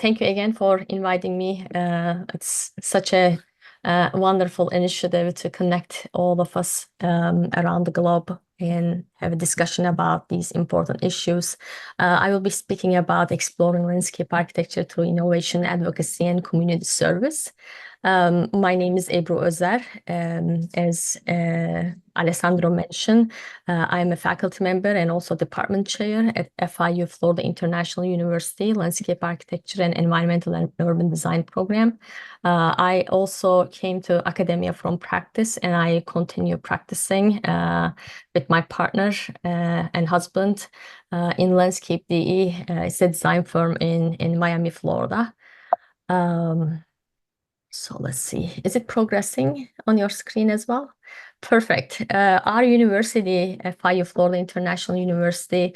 Thank you again for inviting me. It's such a wonderful initiative to connect all of us around the globe and have a discussion about these important issues. I will be speaking about exploring landscape architecture through innovation, advocacy, and community service. My name is Ebru Özer. As Alessandro mentioned, I'm a faculty member and also department chair at FIU Florida International University Landscape Architecture and Environmental and Urban Design program. I also came to academia from practice, and I continue practicing with my partner and husband in Landscape DE. It's a design firm in Miami, Florida. So let's see, is it progressing on your screen as well? Perfect. Our university, FIU Florida International University,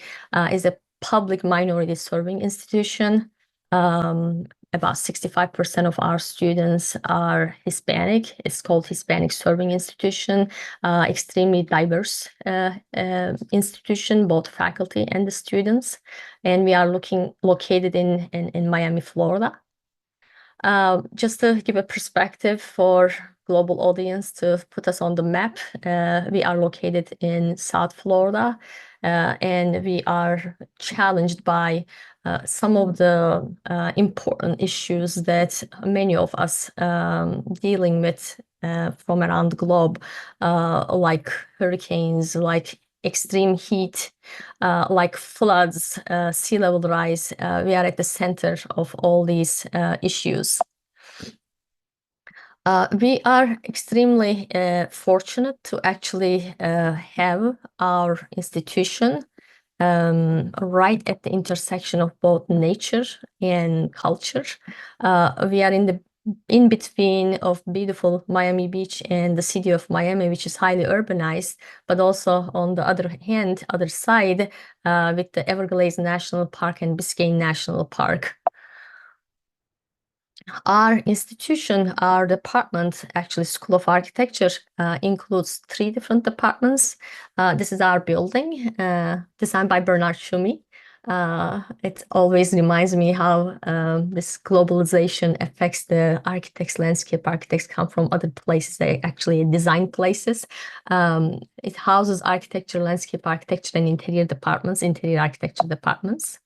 is a public minority serving institution. About 65% of our students are Hispanic. It's called Hispanic Serving Institution, extremely diverse institution, both faculty and the students. And we are located in Miami, Florida. Just to give a perspective for global audience to put us on the map, we are located in South Florida, and we are challenged by some of the important issues that many of us dealing with from around the globe, like hurricanes, like extreme heat, like floods, sea level rise. We are at the center of all these issues. We are extremely fortunate to actually have our institution right at the intersection of both nature and culture. We are in between of beautiful Miami Beach and the city of Miami, which is highly urbanized, but also on the other side, with the Everglades National Park and Biscayne National Park. Our institution, our department, actually School of Architecture, includes 3 different departments. This is our building, designed by Bernard Schumi. It always reminds me how this globalization affects the architects. Landscape architects come from other places. They actually design places. It houses architecture, landscape architecture, and interior architecture departments.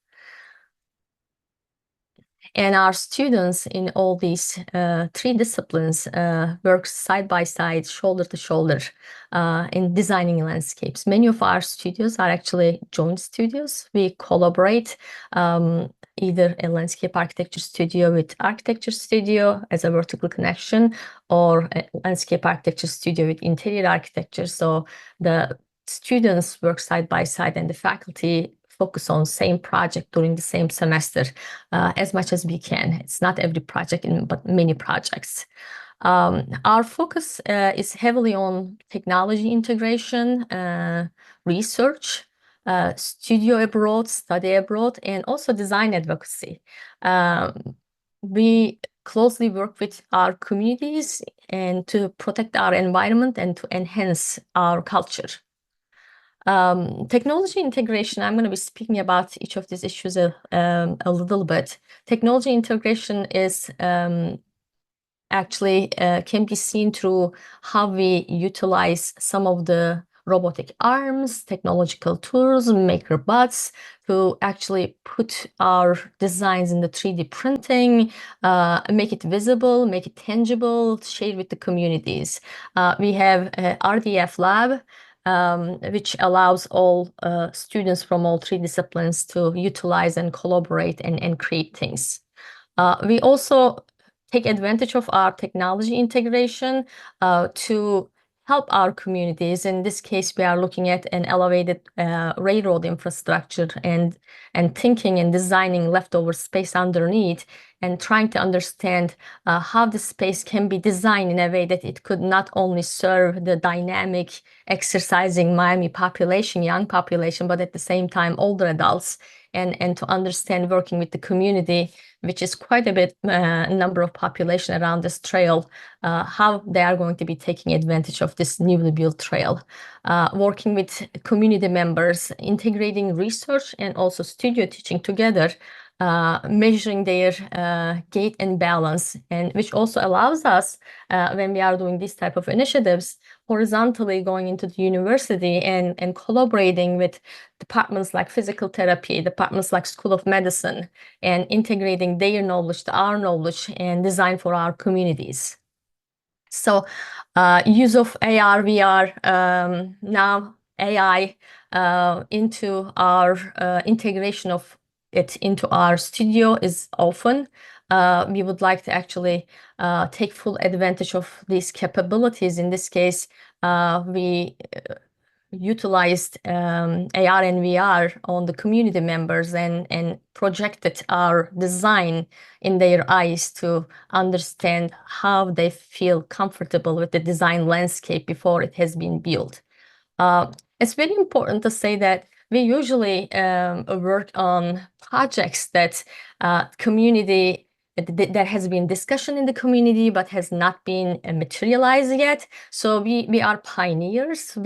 And our students in all these 3 disciplines work side by side, shoulder to shoulder in designing landscapes. Many of our studios are actually joint studios. We collaborate, either a landscape architecture studio with architecture studio as a vertical connection, or a landscape architecture studio with interior architecture. So the students work side by side, and the faculty focus on same project during the same semester as much as we can. It's not every project, but many projects. Our focus is heavily on technology integration, research, studio abroad, study abroad, and also design advocacy. We closely work with our communities and to protect our environment and to enhance our culture. Technology integration, I'm going to be speaking about each of these issues a little bit. Technology integration is actually can be seen through how we utilize some of the robotic arms, technological tools, maker bots to actually put our designs in the 3D printing, make it visible, make it tangible, share with the communities. We have RDF Lab, which allows all students from all 3 disciplines to utilize and collaborate and create things. We also take advantage of our technology integration to help our communities. In this case, we are looking at an elevated railroad infrastructure and thinking and designing leftover space underneath, and trying to understand how the space can be designed in a way that it could not only serve the dynamic, exercising Miami population, young population, but at the same time older adults, and to understand, working with the community, which is quite a bit number of population around this trail, how they are going to be taking advantage of this newly built trail. Working with community members, integrating research and also studio teaching together measuring their gait and balance, and which also allows us, when we are doing this type of initiatives, horizontally going into the university and collaborating with departments like physical therapy, departments like School of Medicine, and integrating their knowledge to our knowledge and design for our communities. So use of AR, VR, now AI into our integration of it into our studio is often. We would like to actually take full advantage of these capabilities. In this case, we utilized AR and VR on the community members and projected our design in their eyes to understand how they feel comfortable with the design landscape before it has been built. It's very important to say that we usually work on projects that community that has been discussion in the community but has not been materialized yet. So we are pioneers.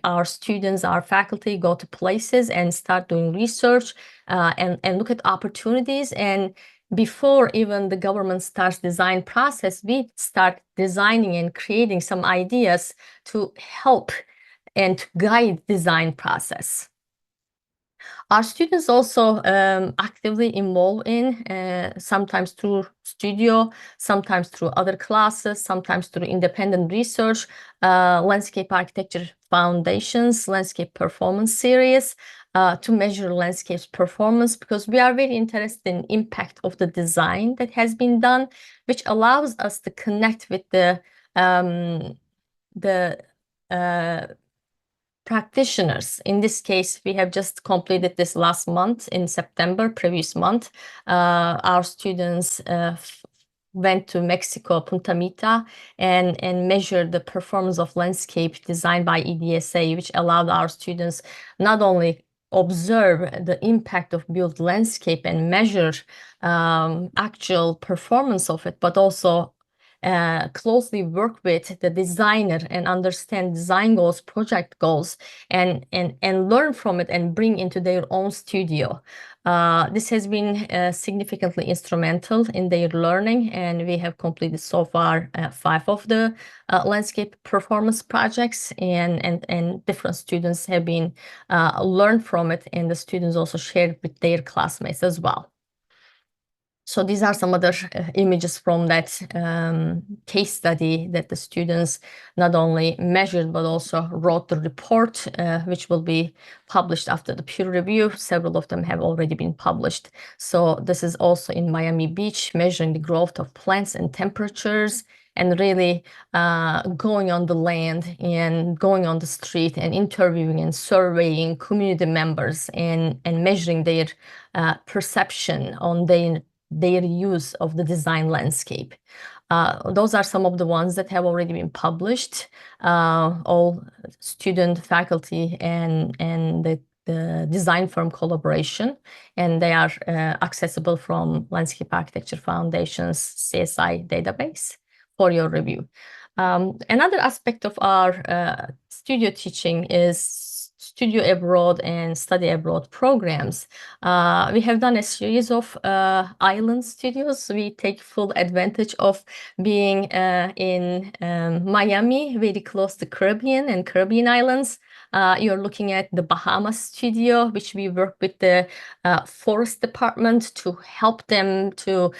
Our students, our faculty go to places and start doing research and look at opportunities. And before even the government starts design process, we start designing and creating some ideas to help and to guide design process. Our students also actively involved in, sometimes through studio, sometimes through other classes, sometimes through independent research, landscape architecture foundations, landscape performance series, to measure landscape's performance, because we are very interested in impact of the design that has been done, which allows us to connect with the practitioners. In this case, we have just completed this last month in September, previous month. Our students went to Mexico, Punta Mita, and measured the performance of landscape designed by EDSA, which allowed our students not only observe the impact of built landscape and measure actual performance of it, but also closely work with the designer and understand design goals, project goals, and learn from it and bring into their own studio. This has been significantly instrumental in their learning, and we have completed so far 5 of the landscape performance projects, and different students have been learned from it, and the students also shared with their classmates as well. So these are some other images from that case study that the students not only measured, but also wrote the report, which will be published after the peer review. Several of them have already been published. So this is also in Miami Beach, measuring the growth of plants and temperatures, and really going on the land and going on the street and interviewing and surveying community members and measuring their perception on their use of the design landscape. Those are some of the ones that have already been published. All student, faculty, and the design firm collaboration, and they are accessible from Landscape Architecture Foundation's CSI database for your review. Another aspect of our studio teaching is studio abroad and study abroad programs. We have done a series of island studios. We take full advantage of being in Miami, very close to Caribbean and Caribbean islands. You're looking at the Bahamas studio, which we work with the forest department to help them to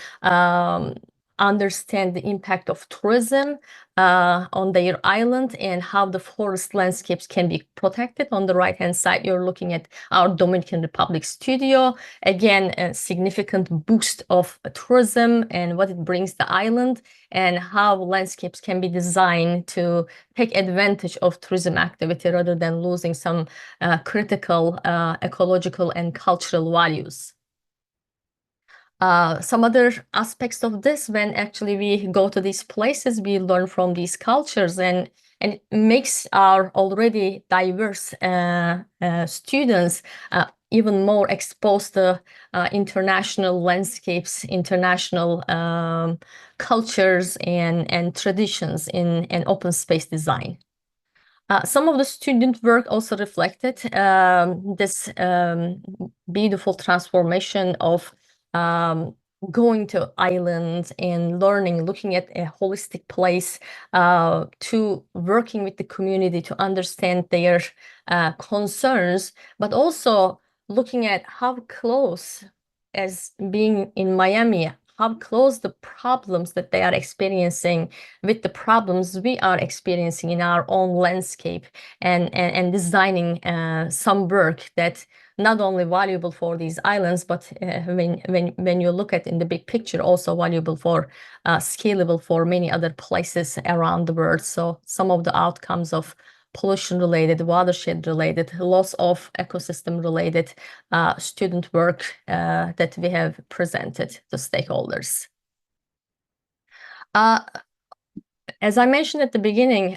understand the impact of tourism on their island and how the forest landscapes can be protected. On the right-hand side, you're looking at our Dominican Republic studio. Again, a significant boost of tourism and what it brings the island, and how landscapes can be designed to take advantage of tourism activity rather than losing some critical ecological and cultural values. Some other aspects of this, when actually we go to these places, we learn from these cultures, and it makes our already diverse students even more exposed to international landscapes, international cultures and traditions in open space design. Some of the student work also reflected this beautiful transformation of going to islands and learning, looking at a holistic place, to working with the community to understand their concerns, but also looking at how close, as being in Miami, how close the problems that they are experiencing with the problems we are experiencing in our own landscape, and designing some work that not only valuable for these islands, but when you look at in the big picture, also valuable for scalable for many other places around the world. So some of the outcomes of pollution related, watershed related, loss of ecosystem related student work that we have presented to stakeholders. As I mentioned at the beginning,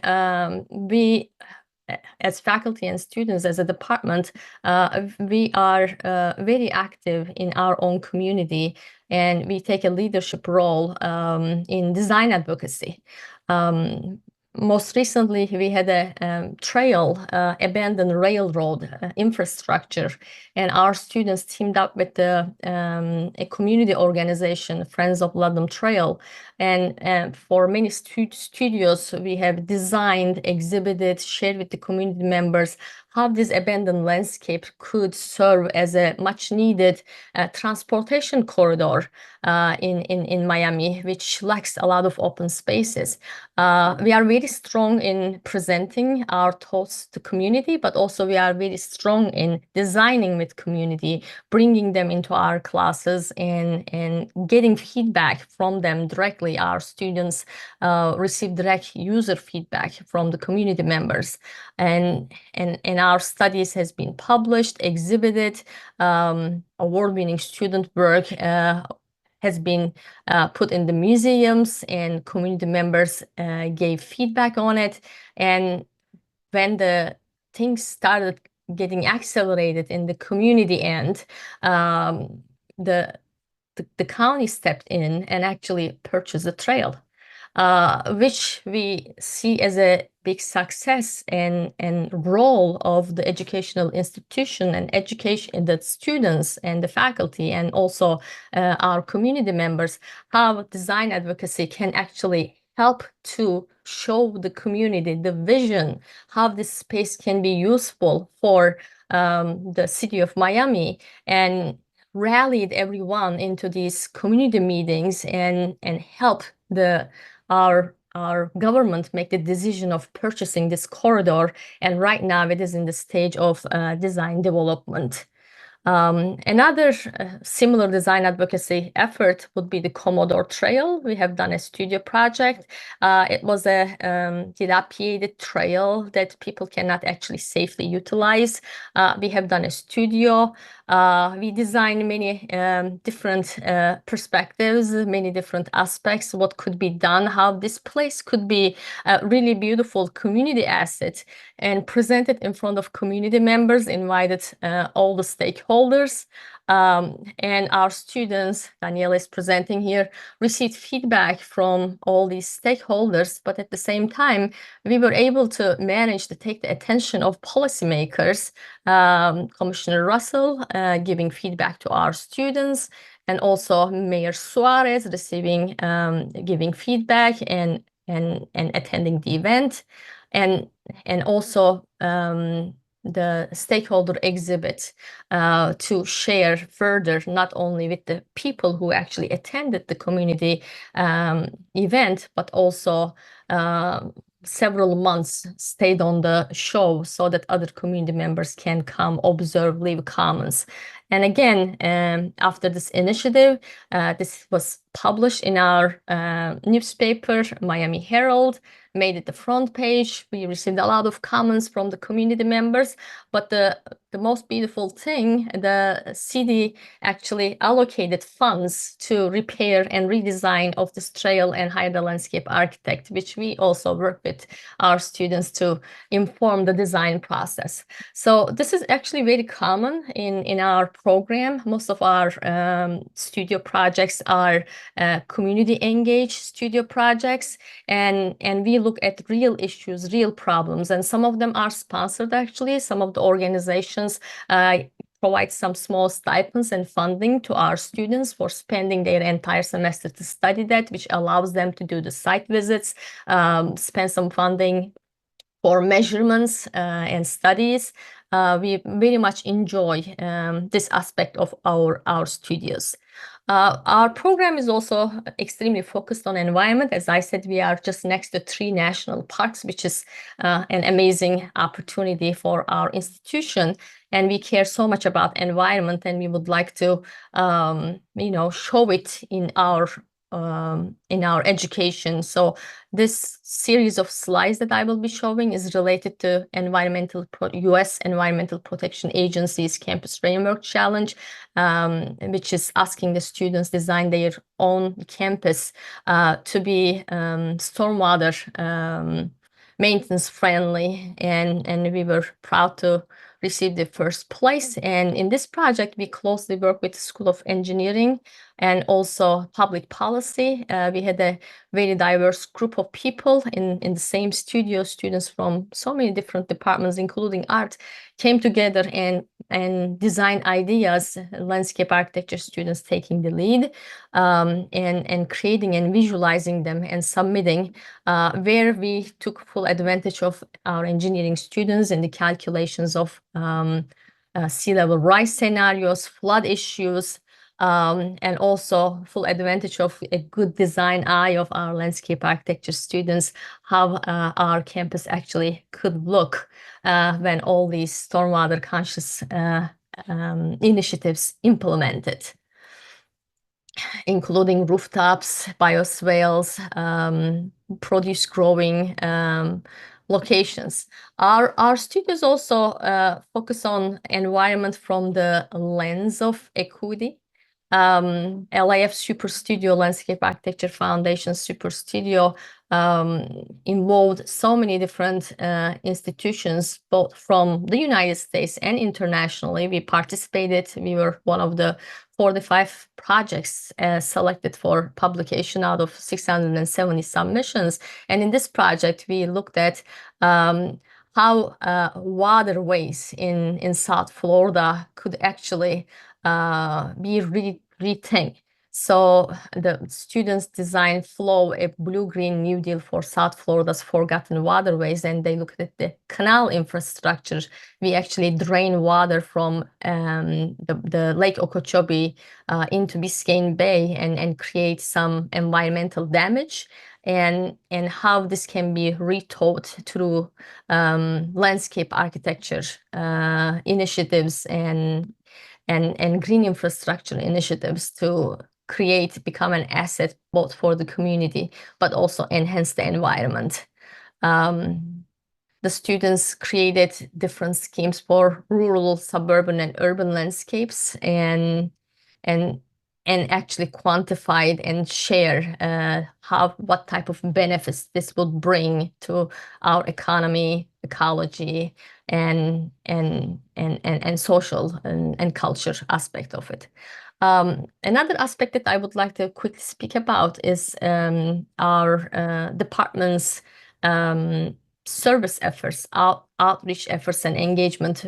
we, as faculty and students, as a department, we are very active in our own community, and we take a leadership role in design advocacy. Most recently, we had a trail, abandoned railroad infrastructure, and our students teamed up with a community organization, Friends of Ludlam Trail. And for many studios, we have designed, exhibited, shared with the community members how this abandoned landscape could serve as a much needed transportation corridor in Miami, which lacks a lot of open spaces. We are very strong in presenting our thoughts to community, but also we are very strong in designing with community, bringing them into our classes and getting feedback from them directly. Our students receive direct user feedback from the community members, and our studies has been published, exhibited, award-winning student work has been put in the museums, and community members gave feedback on it. And when the things started getting accelerated in the community end, the county stepped in and actually purchased the trail, which we see as a big success and role of the educational institution and education, the students and the faculty, and also our community members, how design advocacy can actually help to show the community the vision, how this space can be useful for the city of Miami, and rallied everyone into these community meetings and help our government make the decision of purchasing this corridor. And right now it is in the stage of design development. Another similar design advocacy effort would be the Commodore Trail. We have done a studio project. It was a dilapidated trail that people cannot actually safely utilize. We have done a studio. We designed many different perspectives, many different aspects, what could be done, how this place could be a really beautiful community asset, and presented in front of community members, invited all the stakeholders. And our students, Daniela is presenting here, received feedback from all these stakeholders, but at the same time, we were able to manage to take the attention of policymakers, Commissioner Russell giving feedback to our students, and also Mayor Suarez receiving, giving feedback and attending the event, and also the stakeholder exhibit to share further, not only with the people who actually attended the community event, but also several months stayed on the show so that other community members can come, observe, leave comments. And again, after this initiative, this was published in our newspaper, Miami Herald, made it the front page. We received a lot of comments from the community members, but the most beautiful thing, the city actually allocated funds to repair and redesign of this trail and hire the landscape architect, which we also work with our students to inform the design process. So this is actually very common in our program. Most of our studio projects are community engaged studio projects, and we look at real issues, real problems, and some of them are sponsored actually. Some of the organizations provide some small stipends and funding to our students for spending their entire semester to study that, which allows them to do the site visits, spend some funding for measurements and studies. We very much enjoy this aspect of our studios. Our program is also extremely focused on environment. As I said, we are just next to 3 national parks, which is an amazing opportunity for our institution. And we care so much about environment, and we would like to, show it in our education. So this series of slides that I will be showing is related to U.S. Environmental Protection Agency's Campus Framework Challenge, which is asking the students design their own campus to be stormwater maintenance friendly, and we were proud to receive the first place. And in this project, we closely work with the School of Engineering and also public policy. We had a very diverse group of people in the same studio. Students from so many different departments, including art, came together and design ideas, landscape architecture students taking the lead, and creating and visualizing them and submitting, where we took full advantage of our engineering students in the calculations of sea level rise scenarios, flood issues, and also full advantage of a good design eye of our landscape architecture students, how our campus actually could look when all these stormwater conscious initiatives implemented, including rooftops, bioswales, produce growing locations. Our studios also focus on environment from the lens of equity. LIF Super Studio, Landscape Architecture Foundation Super Studio, involved so many different institutions, both from the United States and internationally. We participated. We were one of the 45 projects selected for publication out of 670 submissions. And in this project, we looked at how waterways in South Florida could actually be rethink. So the students designed Flow, a blue-green New Deal for South Florida's forgotten waterways, and they looked at the canal infrastructure. We actually drain water from the Lake Okeechobee into Biscayne Bay and create some environmental damage, and how this can be rethought through landscape architecture initiatives and green infrastructure initiatives to become an asset both for the community, but also enhance the environment. The students created different schemes for rural, suburban, and urban landscapes, and actually quantified and share what type of benefits this would bring to our economy, ecology, and social and culture aspect of it. Another aspect that I would like to quickly speak about is our department's service efforts, outreach efforts, and engagement.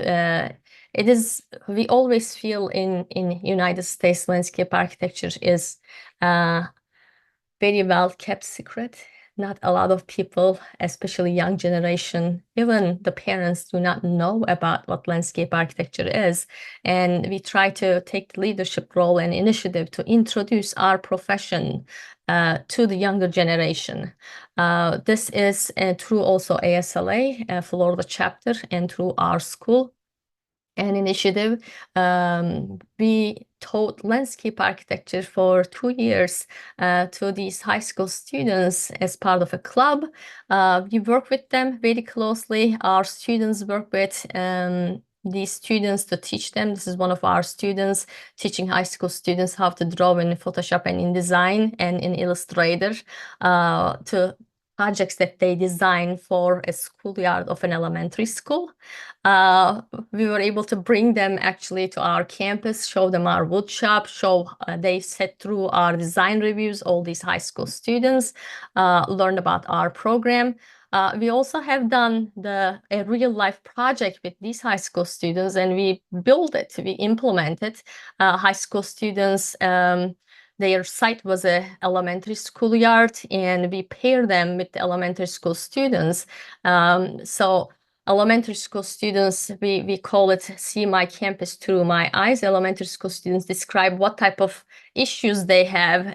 We always feel in United States landscape architecture is very well kept secret. Not a lot of people, especially young generation, even the parents, do not know about what landscape architecture is. And we try to take the leadership role and initiative to introduce our profession to the younger generation. This is through also ASLA, Florida chapter, and through our school an initiative. We taught landscape architecture for 2 years to these high school students as part of a club. We work with them very closely. Our students work with these students to teach them. This is one of our students teaching high school students how to draw in Photoshop and InDesign and in Illustrator to projects that they design for a schoolyard of an elementary school. We were able to bring them actually to our campus, show them our wood shop, they sat through our design reviews. All these high school students learned about our program. We also have done a real life project with these high school students, and we built it, we implemented high school students. Their site was a elementary school yard, and we pair them with the elementary school students. So elementary school students, we call it See My Campus Through My Eyes. Elementary school students describe what type of issues they have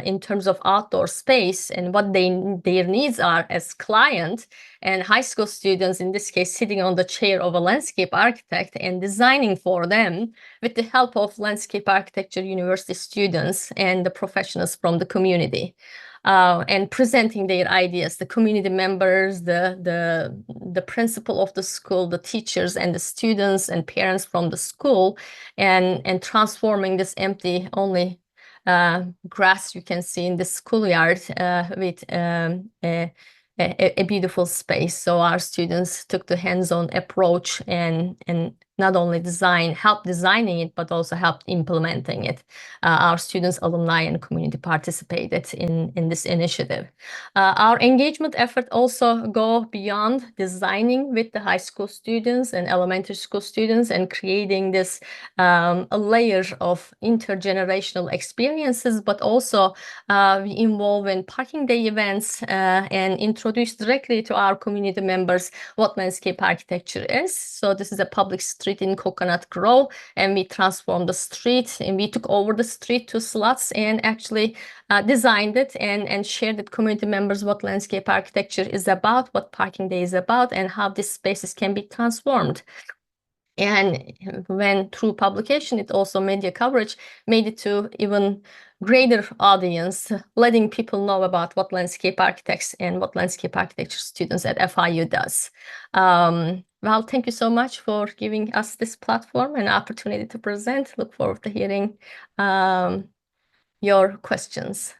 in terms of outdoor space and what their needs are as client. And high school students, in this case, sitting on the chair of a landscape architect and designing for them with the help of landscape architecture university students and the professionals from the community. And presenting their ideas, the community members, the principal of the school, the teachers and the students and parents from the school, and transforming this empty only grass you can see in the schoolyard with a beautiful space. So our students took the hands-on approach and not only help designing it, but also helped implementing it. Our students, alumni, and community participated in this initiative. Our engagement effort also go beyond designing with the high school students and elementary school students and creating this a layer of intergenerational experiences, but also we involve in parking day events and introduce directly to our community members what landscape architecture is. So this is a public street in Coconut Grove, and we transformed the street, and we took over the street to slots and actually designed it and shared with community members what landscape architecture is about, what parking day is about, and how these spaces can be transformed. And when through publication, it also media coverage made it to even greater audience, letting people know about what landscape architects and what landscape architecture students at FIU does. Well, thank you so much for giving us this platform and opportunity to present. Look forward to hearing your questions.